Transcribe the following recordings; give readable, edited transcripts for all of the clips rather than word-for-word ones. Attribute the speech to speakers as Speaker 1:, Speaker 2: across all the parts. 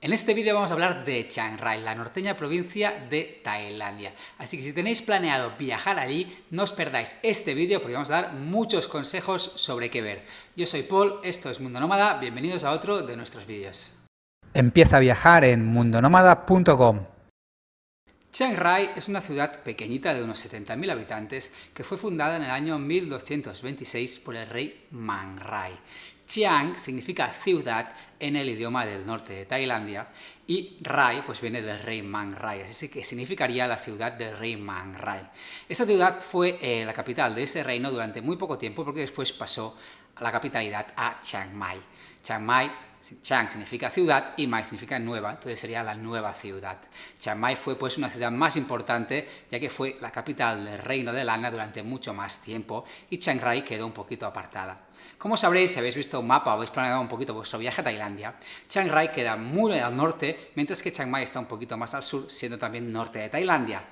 Speaker 1: En este vídeo vamos a hablar de Chiang Rai, la norteña provincia de Tailandia. Así que si tenéis planeado viajar allí, no os perdáis este vídeo porque vamos a dar muchos consejos sobre qué ver. Yo soy Paul, esto es Mundo Nómada, bienvenidos a otro de nuestros vídeos. Empieza a viajar en mundonomada.com. Chiang Rai es una ciudad pequeñita de unos 70.000 habitantes que fue fundada en el año 1226 por el rey Man Rai. Chiang significa ciudad en el idioma del norte de Tailandia y Rai pues viene del rey Man Rai, así que significaría la ciudad del rey Man Rai. Esta ciudad fue la capital de ese reino durante muy poco tiempo porque después pasó a la capitalidad a Chiang Mai. Chiang significa ciudad y Mai significa nueva, entonces sería la nueva ciudad. Chiang Mai fue pues una ciudad más importante ya que fue la capital del reino de Lana durante mucho más tiempo y Chiang Rai quedó un poquito apartada. Como sabréis, si habéis visto un mapa o habéis planeado un poquito vuestro viaje a Tailandia, Chiang Rai queda muy al norte, mientras que Chiang Mai está un poquito más al sur, siendo también norte de Tailandia.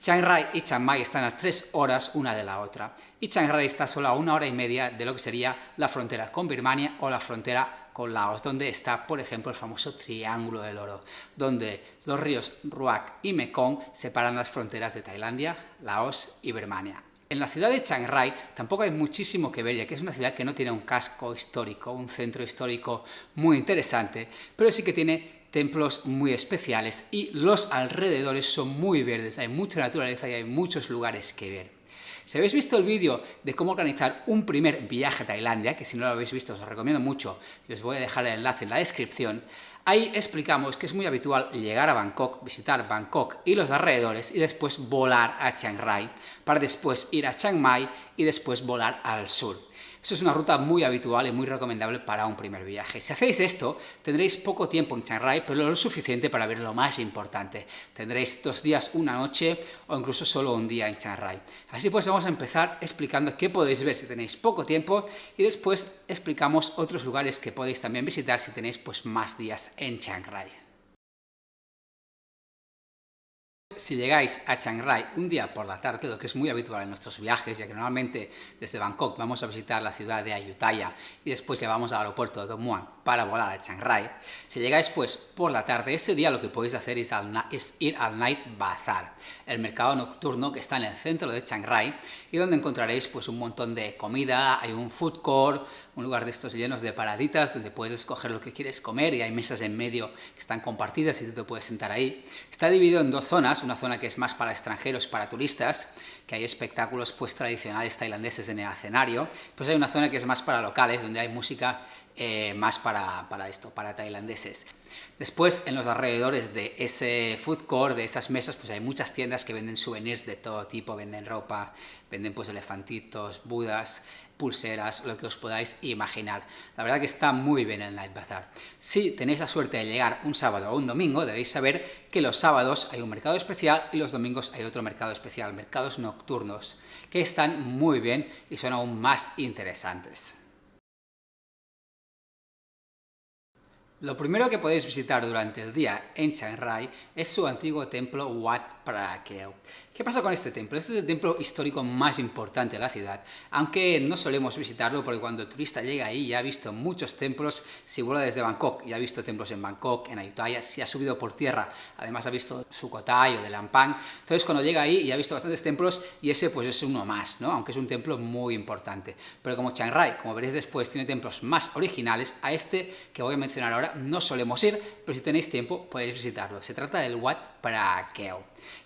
Speaker 1: Chiang Rai y Chiang Mai están a 3 horas una de la otra, y Chiang Rai está solo a 1 hora y media de lo que sería la frontera con Birmania o la frontera con Laos, donde está, por ejemplo, el famoso Triángulo del Oro, donde los ríos Ruak y Mekong separan las fronteras de Tailandia, Laos y Birmania. En la ciudad de Chiang Rai tampoco hay muchísimo que ver, ya que es una ciudad que no tiene un casco histórico, un centro histórico muy interesante, pero sí que tiene templos muy especiales y los alrededores son muy verdes, hay mucha naturaleza y hay muchos lugares que ver. Si habéis visto el vídeo de cómo organizar un primer viaje a Tailandia, que si no lo habéis visto os lo recomiendo mucho y os voy a dejar el enlace en la descripción, ahí explicamos que es muy habitual llegar a Bangkok, visitar Bangkok y los alrededores y después volar a Chiang Rai, para después ir a Chiang Mai y después volar al sur. Eso es una ruta muy habitual y muy recomendable para un primer viaje. Si hacéis esto, tendréis poco tiempo en Chiang Rai, pero lo suficiente para ver lo más importante. Tendréis 2 días, 1 noche o incluso solo un día en Chiang Rai. Así pues vamos a empezar explicando qué podéis ver si tenéis poco tiempo y después explicamos otros lugares que podéis también visitar si tenéis pues más días en Chiang Rai. Si llegáis a Chiang Rai un día por la tarde, lo que es muy habitual en nuestros viajes, ya que normalmente desde Bangkok vamos a visitar la ciudad de Ayutthaya y después llevamos al aeropuerto de Don Muang para volar a Chiang Rai, si llegáis pues por la tarde, ese día lo que podéis hacer es ir al Night Bazaar, el mercado nocturno que está en el centro de Chiang Rai y donde encontraréis pues un montón de comida, hay un food court, un lugar de estos llenos de paraditas donde puedes escoger lo que quieres comer y hay mesas en medio que están compartidas y tú te puedes sentar ahí. Está dividido en 2 zonas, una zona que es más para extranjeros, para turistas, que hay espectáculos pues tradicionales tailandeses en el escenario, pues hay una zona que es más para locales, donde hay música más para tailandeses. Después, en los alrededores de ese food court, de esas mesas, pues hay muchas tiendas que venden souvenirs de todo tipo, venden ropa, venden pues elefantitos, budas, pulseras, lo que os podáis imaginar. La verdad que está muy bien el Night Bazaar. Si tenéis la suerte de llegar un sábado o un domingo, debéis saber que los sábados hay un mercado especial y los domingos hay otro mercado especial, mercados nocturnos, que están muy bien y son aún más interesantes. Lo primero que podéis visitar durante el día en Chiang Rai es su antiguo templo Wat Phra Kaew. ¿Qué pasa con este templo? Este es el templo histórico más importante de la ciudad, aunque no solemos visitarlo porque cuando el turista llega ahí ya ha visto muchos templos. Si vuela desde Bangkok ya ha visto templos en Bangkok, en Ayutthaya, si ha subido por tierra además ha visto Sukhothai o de Lampang. Entonces cuando llega ahí ya ha visto bastantes templos y ese pues es uno más, ¿no? Aunque es un templo muy importante. Pero como Chiang Rai, como veréis después, tiene templos más originales, a este que voy a mencionar ahora no solemos ir, pero si tenéis tiempo podéis visitarlo. Se trata del Wat Phra Kaew,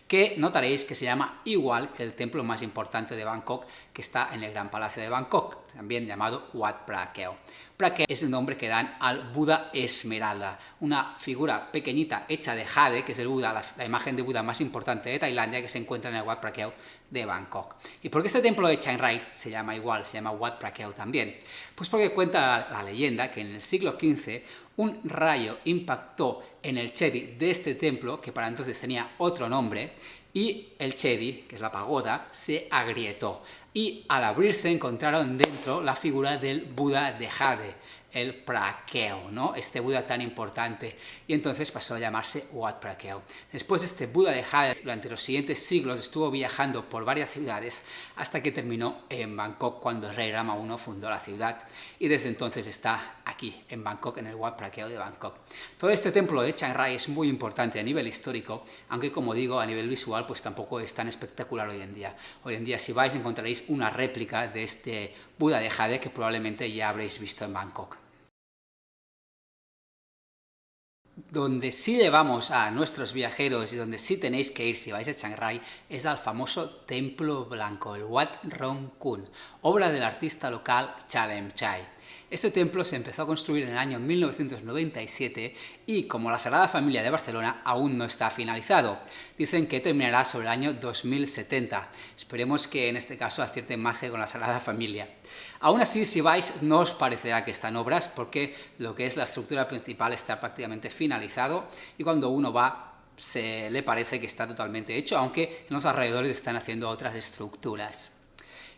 Speaker 1: que notaréis que se llama igual que el templo más importante de Bangkok, que está en el Gran Palacio de Bangkok, también llamado Wat Phra Kaew. Phra Kaew es el nombre que dan al Buda Esmeralda, una figura pequeñita hecha de jade, que es el Buda, la imagen de Buda más importante de Tailandia, que se encuentra en el Wat Phra Kaew de Bangkok. ¿Y por qué este templo de Chiang Rai se llama igual, se llama Wat Phra Kaew también? Pues porque cuenta la leyenda que en el siglo XV un rayo impactó en el chedi de este templo, que para entonces tenía otro nombre, y el chedi, que es la pagoda, se agrietó. Y al abrirse encontraron dentro la figura del Buda de jade, el Phra Keo, ¿no? Este Buda tan importante, y entonces pasó a llamarse Wat Phra Keo. Después este Buda de Jade durante los siguientes siglos estuvo viajando por varias ciudades hasta que terminó en Bangkok cuando el rey Rama I fundó la ciudad, y desde entonces está aquí en Bangkok, en el Wat Phra Keo de Bangkok. Todo este templo de Chiang Rai es muy importante a nivel histórico, aunque como digo, a nivel visual pues tampoco es tan espectacular hoy en día. Hoy en día si vais encontraréis una réplica de este Buda de Jade que probablemente ya habréis visto en Bangkok. Donde sí llevamos a nuestros viajeros y donde sí tenéis que ir si vais a Chiang Rai es al famoso Templo Blanco, el Wat Rong Kun, obra del artista local Chalem Chai. Este templo se empezó a construir en el año 1997 y, como la Sagrada Familia de Barcelona, aún no está finalizado. Dicen que terminará sobre el año 2070. Esperemos que en este caso acierten más que con la Sagrada Familia. Aún así, si vais, no os parecerá que están obras, porque lo que es la estructura principal está prácticamente finalizado y cuando uno va se le parece que está totalmente hecho, aunque en los alrededores están haciendo otras estructuras.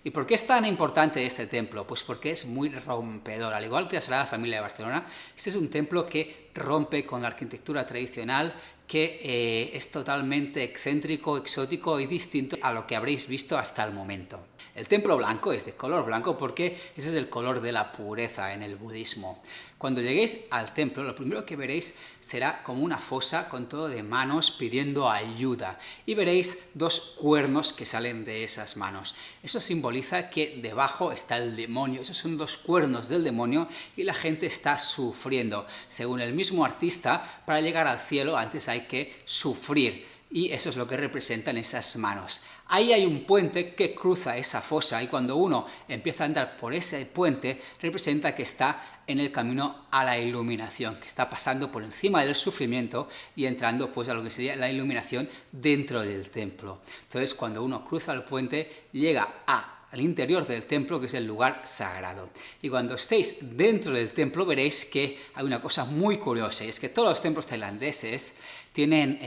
Speaker 1: ¿Y por qué es tan importante este templo? Pues porque es muy rompedor. Al igual que la Sagrada Familia de Barcelona, este es un templo que rompe con la arquitectura tradicional, que es totalmente excéntrico, exótico y distinto a lo que habréis visto hasta el momento. El templo blanco es de color blanco porque ese es el color de la pureza en el budismo. Cuando lleguéis al templo, lo primero que veréis será como una fosa con todo de manos pidiendo ayuda, y veréis dos cuernos que salen de esas manos. Eso simboliza que debajo está el demonio. Esos son dos cuernos del demonio y la gente está sufriendo. Según el mismo artista, para llegar al cielo antes hay que sufrir, y eso es lo que representan esas manos. Ahí hay un puente que cruza esa fosa y cuando uno empieza a andar por ese puente representa que está en el camino a la iluminación, que está pasando por encima del sufrimiento y entrando pues a lo que sería la iluminación dentro del templo. Entonces cuando uno cruza el puente llega al interior del templo, que es el lugar sagrado. Y cuando estéis dentro del templo veréis que hay una cosa muy curiosa, y es que todos los templos tailandeses tienen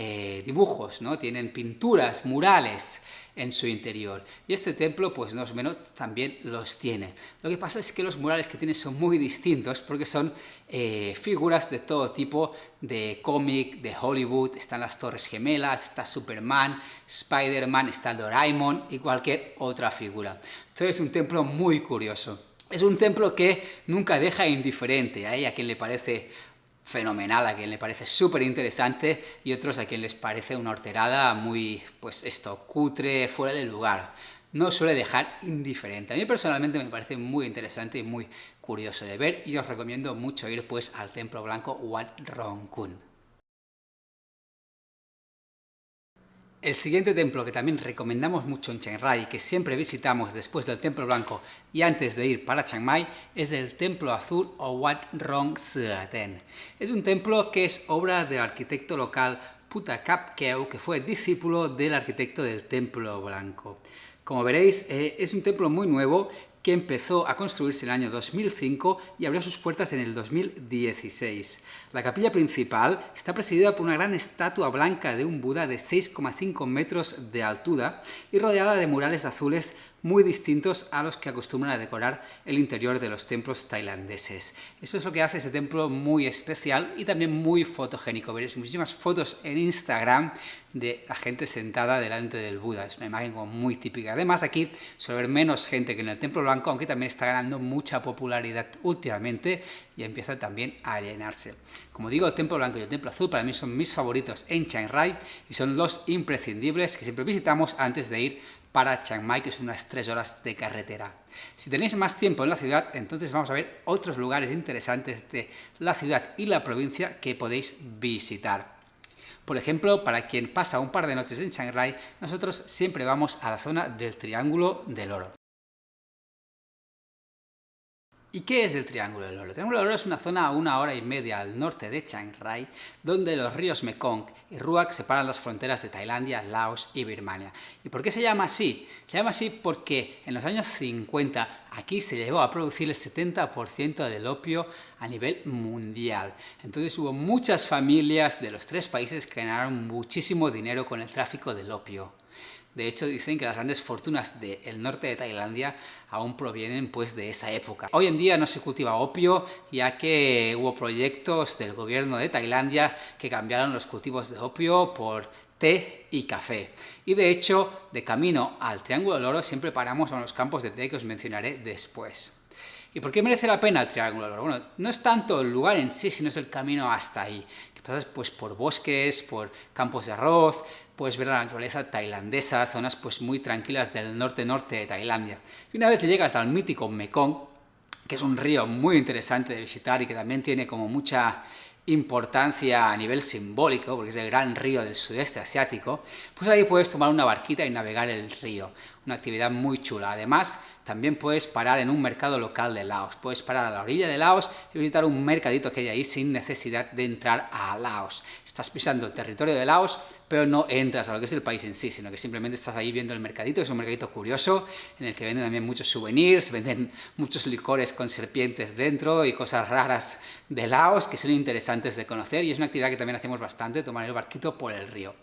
Speaker 1: dibujos, ¿no? Tienen pinturas, murales en su interior. Y este templo, pues no es menos, también los tiene. Lo que pasa es que los murales que tiene son muy distintos porque son figuras de todo tipo, de cómic, de Hollywood. Están las Torres Gemelas, está Superman, Spider-Man, está Doraemon y cualquier otra figura. Entonces es un templo muy curioso. Es un templo que nunca deja indiferente. Hay a quien le parece fenomenal, a quien le parece súper interesante y otros a quien les parece una horterada muy, pues esto, cutre, fuera del lugar. No suele dejar indiferente. A mí personalmente me parece muy interesante y muy curioso de ver y os recomiendo mucho ir pues al Templo Blanco Wat Rong Kun. El siguiente templo que también recomendamos mucho en Chiang Rai, que siempre visitamos después del Templo Blanco y antes de ir para Chiang Mai, es el Templo Azul o Wat Rong Suaten. Es un templo que es obra del arquitecto local Phutta Kap Keo, que fue discípulo del arquitecto del Templo Blanco. Como veréis, es un templo muy nuevo que empezó a construirse en el año 2005 y abrió sus puertas en el 2016. La capilla principal está presidida por una gran estatua blanca de un Buda de 6,5 metros de altura y rodeada de murales azules muy distintos a los que acostumbran a decorar el interior de los templos tailandeses. Eso es lo que hace este templo muy especial y también muy fotogénico. Veréis muchísimas fotos en Instagram de la gente sentada delante del Buda. Es una imagen como muy típica. Además, aquí suele haber menos gente que en el Templo Blanco, aunque también está ganando mucha popularidad últimamente y empieza también a llenarse. Como digo, el Templo Blanco y el Templo Azul para mí son mis favoritos en Chiang Rai y son los imprescindibles que siempre visitamos antes de ir para Chiang Mai, que son unas 3 horas de carretera. Si tenéis más tiempo en la ciudad, entonces vamos a ver otros lugares interesantes de la ciudad y la provincia que podéis visitar. Por ejemplo, para quien pasa un par de noches en Chiang Rai, nosotros siempre vamos a la zona del Triángulo del Oro. ¿Y qué es el Triángulo del Oro? El Triángulo del Oro es una zona a 1 hora y media al norte de Chiang Rai, donde los ríos Mekong y Ruak separan las fronteras de Tailandia, Laos y Birmania. ¿Y por qué se llama así? Se llama así porque en los años 50 aquí se llegó a producir el 70% del opio a nivel mundial. Entonces hubo muchas familias de los 3 países que ganaron muchísimo dinero con el tráfico del opio. De hecho, dicen que las grandes fortunas del norte de Tailandia aún provienen pues de esa época. Hoy en día no se cultiva opio, ya que hubo proyectos del gobierno de Tailandia que cambiaron los cultivos de opio por té y café. Y de hecho, de camino al Triángulo del Oro siempre paramos a los campos de té que os mencionaré después. ¿Y por qué merece la pena el Triángulo del Oro? Bueno, no es tanto el lugar en sí, sino es el camino hasta ahí. Que pasas pues por bosques, por campos de arroz, puedes ver la naturaleza tailandesa, zonas pues muy tranquilas del norte-norte de Tailandia. Y una vez llegas al mítico Mekong, que es un río muy interesante de visitar y que también tiene como mucha importancia a nivel simbólico, porque es el gran río del sudeste asiático, pues ahí puedes tomar una barquita y navegar el río, una actividad muy chula. Además, también puedes parar en un mercado local de Laos, puedes parar a la orilla de Laos y visitar un mercadito que hay ahí sin necesidad de entrar a Laos. Estás pisando el territorio de Laos, pero no entras a lo que es el país en sí, sino que simplemente estás ahí viendo el mercadito. Es un mercadito curioso en el que venden también muchos souvenirs, venden muchos licores con serpientes dentro y cosas raras de Laos que son interesantes de conocer, y es una actividad que también hacemos bastante, tomar el barquito por el río.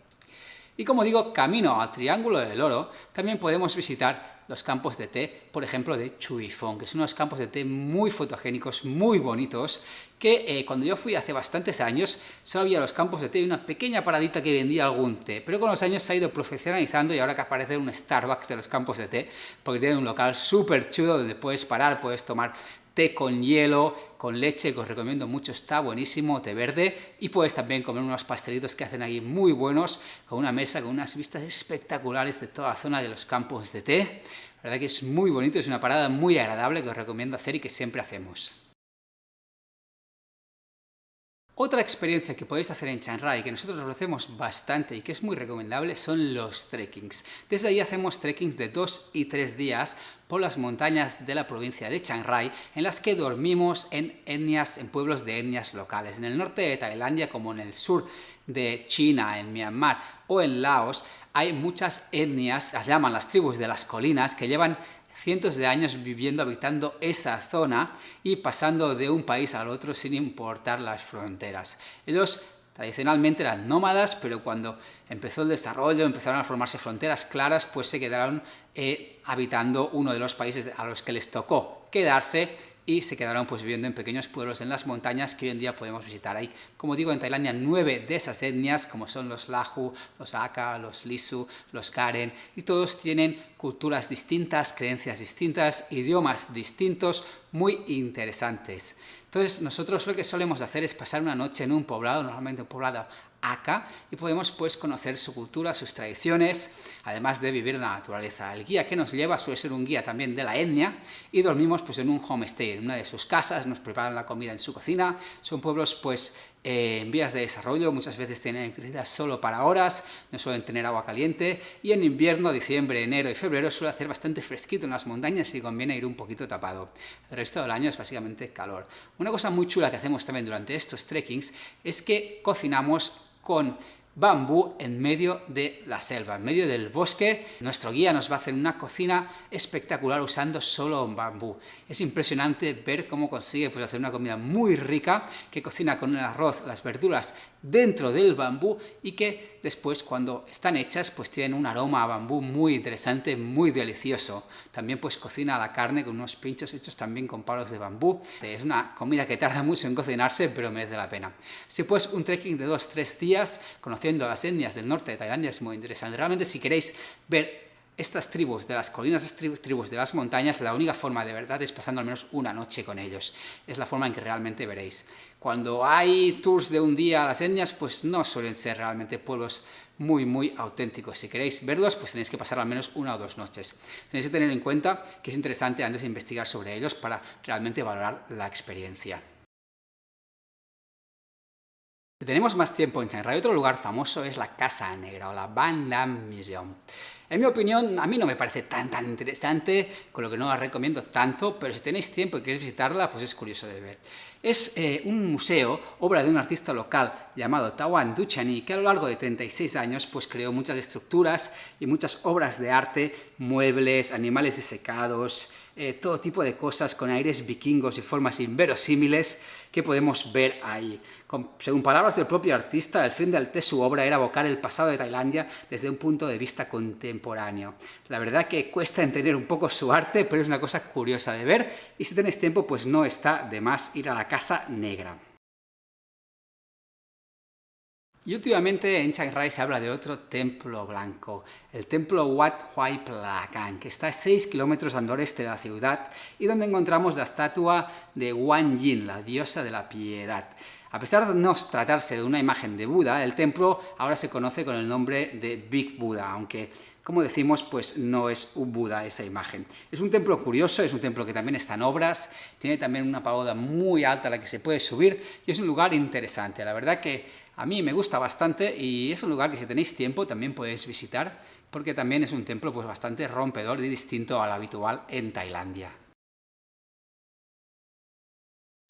Speaker 1: Y como digo, camino al Triángulo del Oro, también podemos visitar los campos de té, por ejemplo, de Chui Phong, que son unos campos de té muy fotogénicos, muy bonitos, que cuando yo fui hace bastantes años, solo había los campos de té y una pequeña paradita que vendía algún té, pero con los años se ha ido profesionalizando y ahora que aparece un Starbucks de los campos de té, porque tiene un local súper chulo donde puedes parar, puedes tomar té con hielo, con leche, que os recomiendo mucho, está buenísimo, té verde, y puedes también comer unos pastelitos que hacen ahí muy buenos, con una mesa, con unas vistas espectaculares de toda la zona de los campos de té. La verdad que es muy bonito, es una parada muy agradable que os recomiendo hacer y que siempre hacemos. Otra experiencia que podéis hacer en Chiang Rai, que nosotros ofrecemos bastante y que es muy recomendable, son los trekkings. Desde ahí hacemos trekkings de 2 y 3 días por las montañas de la provincia de Chiang Rai, en las que dormimos en pueblos de etnias locales. En el norte de Tailandia, como en el sur de China, en Myanmar o en Laos, hay muchas etnias, las llaman las tribus de las colinas, que llevan cientos de años viviendo, habitando esa zona y pasando de un país al otro sin importar las fronteras. Ellos tradicionalmente eran nómadas, pero cuando empezó el desarrollo, empezaron a formarse fronteras claras, pues se quedaron habitando uno de los países a los que les tocó quedarse, y se quedaron pues viviendo en pequeños pueblos en las montañas que hoy en día podemos visitar. Hay, como digo, en Tailandia 9 de esas etnias, como son los Lahu, los Akha, los Lisu, los Karen, y todos tienen culturas distintas, creencias distintas, idiomas distintos, muy interesantes. Entonces nosotros lo que solemos hacer es pasar una noche en un poblado, normalmente un poblado Akha, y podemos pues conocer su cultura, sus tradiciones, además de vivir en la naturaleza. El guía que nos lleva suele ser un guía también de la etnia, y dormimos pues en un homestay, en una de sus casas, nos preparan la comida en su cocina. Son pueblos pues en vías de desarrollo, muchas veces tienen electricidad solo para horas, no suelen tener agua caliente, y en invierno, diciembre, enero y febrero suele hacer bastante fresquito en las montañas y conviene ir un poquito tapado. El resto del año es básicamente calor. Una cosa muy chula que hacemos también durante estos trekkings es que cocinamos con bambú en medio de la selva, en medio del bosque. Nuestro guía nos va a hacer una cocina espectacular usando solo bambú. Es impresionante ver cómo consigue pues, hacer una comida muy rica, que cocina con el arroz, las verduras dentro del bambú, y que después, cuando están hechas, pues tienen un aroma a bambú muy interesante, muy delicioso. También pues cocina la carne con unos pinchos hechos también con palos de bambú. Es una comida que tarda mucho en cocinarse, pero merece la pena. Así pues, un trekking de 2-3 días conociendo las etnias del norte de Tailandia es muy interesante. Realmente, si queréis ver estas tribus de las colinas, estas tribus de las montañas, la única forma de verdad es pasando al menos una noche con ellos. Es la forma en que realmente veréis. Cuando hay tours de un día a las etnias, pues no suelen ser realmente pueblos muy auténticos. Si queréis verlos, pues tenéis que pasar al menos 1 o 2 noches. Tenéis que tener en cuenta que es interesante antes de investigar sobre ellos para realmente valorar la experiencia. Si tenemos más tiempo en Chiang Rai, otro lugar famoso es la Casa Negra o la Ban Nam Museum. En mi opinión, a mí no me parece tan interesante, con lo que no la recomiendo tanto, pero si tenéis tiempo y queréis visitarla, pues es curioso de ver. Es un museo, obra de un artista local llamado Tawan Duchani, que a lo largo de 36 años pues, creó muchas estructuras y muchas obras de arte, muebles, animales disecados, todo tipo de cosas con aires vikingos y formas inverosímiles que podemos ver ahí. Según palabras del propio artista, el fin de su obra era evocar el pasado de Tailandia desde un punto de vista contemporáneo. La verdad que cuesta entender un poco su arte, pero es una cosa curiosa de ver, y si tenéis tiempo, pues no está de más ir a la Casa Negra. Y últimamente en Chiang Rai se habla de otro templo blanco, el templo Wat Huay Plakang, que está a 6 kilómetros al noreste de la ciudad y donde encontramos la estatua de Guan Yin, la diosa de la piedad. A pesar de no tratarse de una imagen de Buda, el templo ahora se conoce con el nombre de Big Buddha, aunque, como decimos, pues no es un Buda esa imagen. Es un templo curioso, es un templo que también está en obras, tiene también una pagoda muy alta a la que se puede subir y es un lugar interesante. La verdad que a mí me gusta bastante y es un lugar que si tenéis tiempo también podéis visitar, porque también es un templo pues bastante rompedor y distinto al habitual en Tailandia.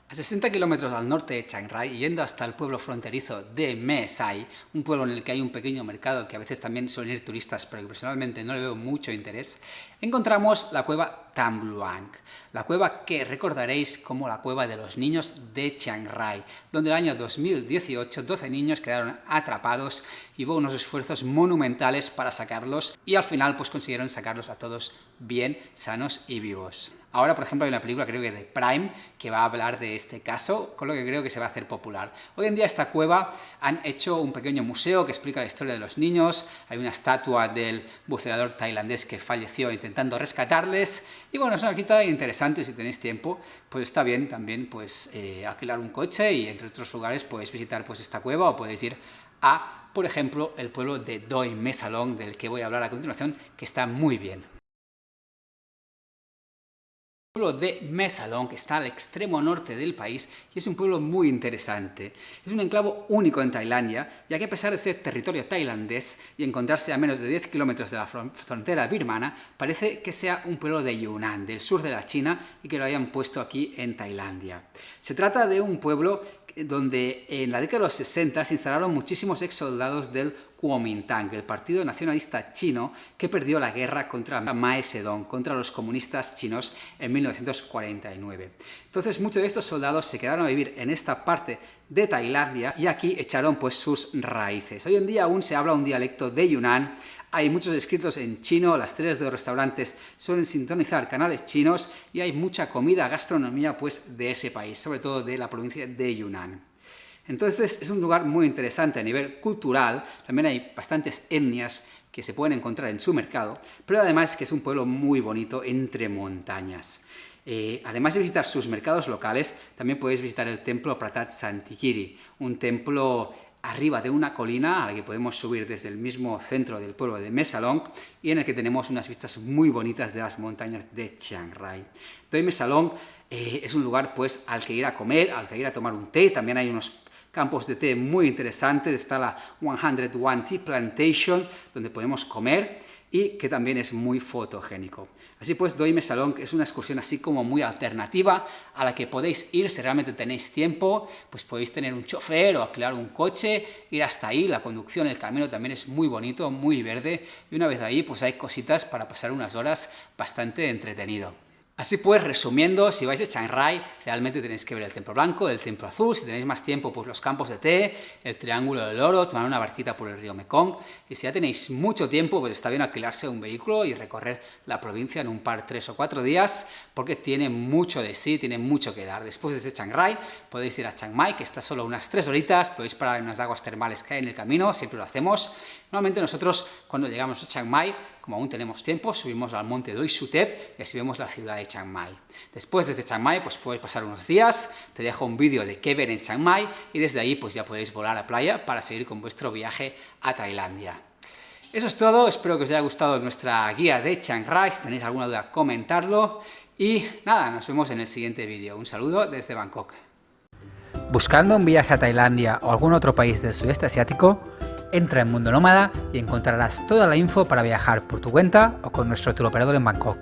Speaker 1: A 60 kilómetros al norte de Chiang Rai, yendo hasta el pueblo fronterizo de Mae Sai, un pueblo en el que hay un pequeño mercado que a veces también suelen ir turistas, pero que personalmente no le veo mucho interés, encontramos la cueva Tam Luang, la cueva que recordaréis como la cueva de los niños de Chiang Rai, donde en el año 2018 12 niños quedaron atrapados y hubo unos esfuerzos monumentales para sacarlos y al final pues consiguieron sacarlos a todos bien, sanos y vivos. Ahora, por ejemplo, hay una película, creo que de Prime, que va a hablar de este caso, con lo que creo que se va a hacer popular. Hoy en día esta cueva han hecho un pequeño museo que explica la historia de los niños, hay una estatua del buceador tailandés que falleció intentando rescatarles, y bueno, es una visita interesante si tenéis tiempo, pues está bien también pues alquilar un coche y entre otros lugares podéis visitar pues esta cueva o podéis ir a, por ejemplo, el pueblo de Doi Mae Salong, del que voy a hablar a continuación, que está muy bien. El pueblo de Mae Salong, que está al extremo norte del país y es un pueblo muy interesante. Es un enclavo único en Tailandia, ya que a pesar de ser territorio tailandés y encontrarse a menos de 10 kilómetros de la frontera birmana, parece que sea un pueblo de Yunnan, del sur de la China, y que lo hayan puesto aquí en Tailandia. Se trata de un pueblo donde en la década de los 60 se instalaron muchísimos ex soldados del Kuomintang, el partido nacionalista chino que perdió la guerra contra Mao Zedong, contra los comunistas chinos en 1949. Entonces muchos de estos soldados se quedaron a vivir en esta parte de Tailandia y aquí echaron pues sus raíces. Hoy en día aún se habla un dialecto de Yunnan, hay muchos escritos en chino, las teles de los restaurantes suelen sintonizar canales chinos y hay mucha comida, gastronomía pues de ese país, sobre todo de la provincia de Yunnan. Entonces es un lugar muy interesante a nivel cultural, también hay bastantes etnias que se pueden encontrar en su mercado, pero además que es un pueblo muy bonito entre montañas. Además de visitar sus mercados locales, también podéis visitar el templo Pratat Santikiri, un templo arriba de una colina a la que podemos subir desde el mismo centro del pueblo de Mae Salong y en el que tenemos unas vistas muy bonitas de las montañas de Chiang Rai. Doi Mae Salong es un lugar pues al que ir a comer, al que ir a tomar un té, también hay unos campos de té muy interesantes, está la 101 Tea Plantation donde podemos comer y que también es muy fotogénico. Así pues, Doi Mae Salong es una excursión así como muy alternativa a la que podéis ir si realmente tenéis tiempo, pues podéis tener un chofer o alquilar un coche, ir hasta ahí, la conducción, el camino también es muy bonito, muy verde y una vez ahí pues hay cositas para pasar unas horas bastante entretenido. Así pues, resumiendo, si vais a Chiang Rai, realmente tenéis que ver el Templo Blanco, el Templo Azul, si tenéis más tiempo, pues los campos de té, el Triángulo del Oro, tomar una barquita por el río Mekong, y si ya tenéis mucho tiempo, pues está bien alquilarse un vehículo y recorrer la provincia en un par, 3 o 4 días, porque tiene mucho de sí, tiene mucho que dar. Después desde Chiang Rai podéis ir a Chiang Mai, que está solo unas 3 horitas, podéis parar en unas aguas termales que hay en el camino, siempre lo hacemos. Normalmente nosotros, cuando llegamos a Chiang Mai, como aún tenemos tiempo, subimos al monte Doi Suthep y así vemos la ciudad de Chiang Mai. Después, desde Chiang Mai, pues puedes pasar unos días, te dejo un vídeo de qué ver en Chiang Mai y desde ahí pues ya podéis volar a playa para seguir con vuestro viaje a Tailandia. Eso es todo, espero que os haya gustado nuestra guía de Chiang Rai, si tenéis alguna duda comentadlo y nada, nos vemos en el siguiente vídeo. Un saludo desde Bangkok. Buscando un viaje a Tailandia o algún otro país del sudeste asiático, entra en Mundo Nómada y encontrarás toda la info para viajar por tu cuenta o con nuestro turoperador en Bangkok.